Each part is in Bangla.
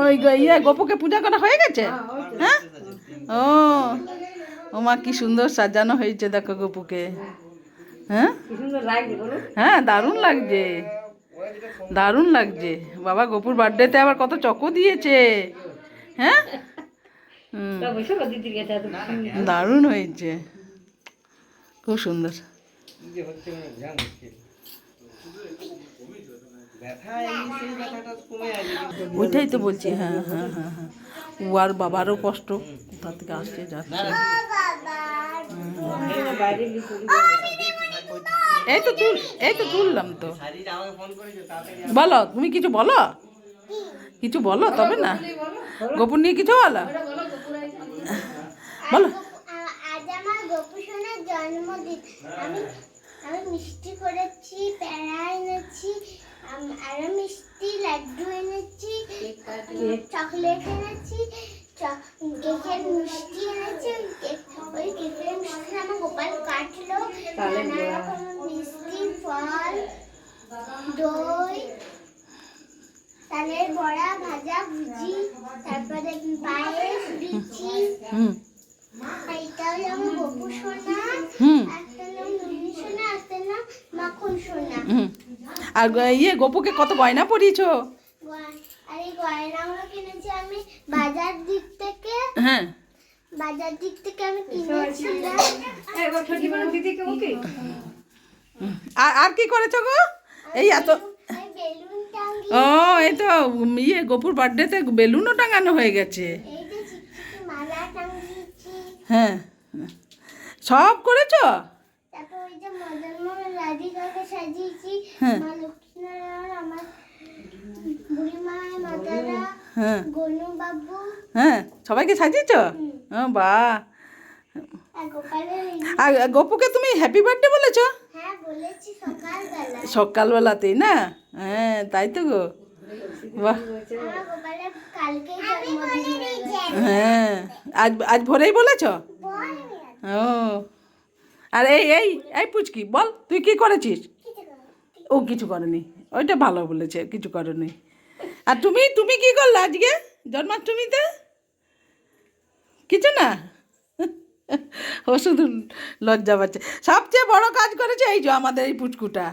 ওই গোপুকে পূজা করা হয়ে গেছে? হ্যাঁ। ও ও মা, কি সুন্দর সাজানো হয়েছে দেখো গোপুকে। হ্যাঁ হ্যাঁ, দারুণ লাগছে, দারুণ লাগছে। বাবা, গোপুর বার্থডেতে আবার কত চকো দিয়েছে। হ্যাঁ, দারুণ হয়েছে, খুব সুন্দর। ওইটাই তো বলছি। হ্যাঁ হ্যাঁ হ্যাঁ হ্যাঁ, ও আর বাবারও কষ্ট, কোথা থেকে আসছে যাচ্ছে। এই তো তুললাম তো। বলো, তুমি কিছু বলো, কিছু বলো তবে না। গোপুর নিয়ে কিছু বলো, বলো। আজ আমার গোপু সোনার জন্মদিন। আমি মিষ্টি করেছি, প্যাড়া এনেছি, আরো মিষ্টি, লাড্ডু এনেছি, চকলেট এনেছি, কেকের মিষ্টি এনেছি। ওই কেকের মিষ্টি আমার গোপাল কাটলো। নানা রকম মিষ্টি, ফল, দই, তালের বড়া, ভাজা ভুজি, তারপরে পায়েস, লুচি। এইটা হলো আমার গোপু সোনা। একটা নাম নুনি সোনা, একটা নাম মাখন সোনা। আর গোপুকে কত গয়না পরিয়েছো? আর এই গয়নাগুলো কিনেছি আমি বাজার দিক থেকে। হ্যাঁ, বাজার দিক থেকে আমি কিনেছিলাম। আর কি করেছো গো? এই এত। বেলুন টাঙ্গি। ও, এই তো গোপুর বার্থডেতে বেলুনও টাঙানো হয়ে গেছে। এই যে চিকচিকি মালা টাঙ্গিয়েছি। হ্যাঁ, সব করেছো? তারপর ওই যে মদন মোহন রাধিকাকে সাজিয়েছি। মা লক্ষ্মীনারায়ণ, আমার বুড়িমা, মাতারা, গনু বাবু। হ্যাঁ, সবাইকে সাজিয়েছো? বাহ। আর গোপুকে তুমি হ্যাপি বার্থডে বলেছো? হ্যাঁ, বলেছি সকালবেলা। সকালবেলাতেই না? হ্যাঁ, তাই তো গো। বাহ। হ্যাঁ, আজ ভোরেই বলেছো? ও, আর এই এই এই পুচকি, বল তুই কি করেছিস? ও কিছু করেনি, ওইটা ভালো বলেছে, কিছু করেনি। আর তুমি তুমি কি করলে আজকে জন্মাষ্টমীতে? কিছু না, ও শুধু লজ্জা পাচ্ছে। সবচেয়ে বড় কাজ করেছে এই যে আমাদের এই পুচকুটা।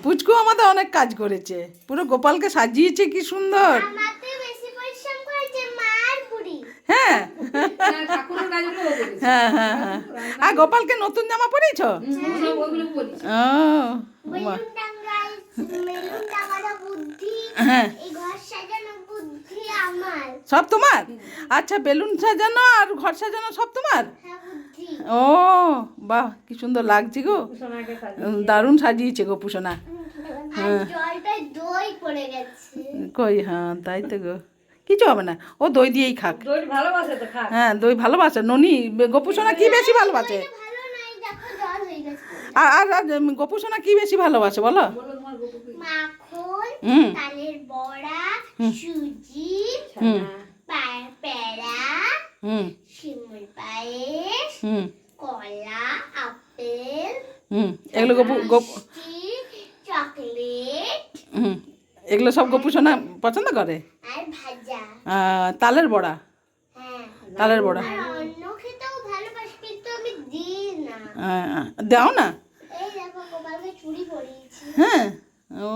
পুচকু আমাদের অনেক কাজ করেছে, পুরো গোপালকে সাজিয়েছে কি সুন্দর। হ্যাঁ হ্যাঁ হ্যাঁ হ্যাঁ। আর গোপালকে নতুন জামা পরিয়েছ? ও, হ্যাঁ, সব তোমার? আচ্ছা, বেলুন সাজানো আর ঘর সাজানো সব তোমার? ও বাহ, কি সুন্দর লাগছে গো, দারুণ সাজিয়েছে গোপু সোনা। হ্যাঁ, কই, হ্যাঁ তাই তো গো, কিছু হবে না, ও দই দিয়েই খাক। হ্যাঁ, দই ভালোবাসে ননি। গোপু সোনা কি বেশি ভালোবাসে? আর আর গোপু সোনা কি বেশি ভালোবাসে বলো? মাখন, তালের বড়া, সুজি, পেড়া, শিমুল পায়েস, কলা, আপেল, এগুলো চকলেট, এগুলো সব গোপু সোনা পছন্দ করে। আর ভাজা, তালের বড়া। হ্যাঁ, তালের বড়া। আর অন্য খেতেও ভালোবাসি, কিন্তু আমি দিই না। দাও না? এই দেখো, গোপালকে চুড়ি পরিয়েছি। হ্যাঁ, ও,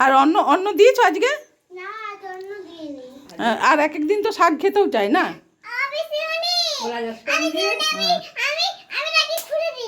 আর অন্য দিয়েছো আজকে? না, আজ অন্য দিইনি। আর এক একদিন তো শাক খেতেও চাই না। আমি নাকি ছুড়ে দিই।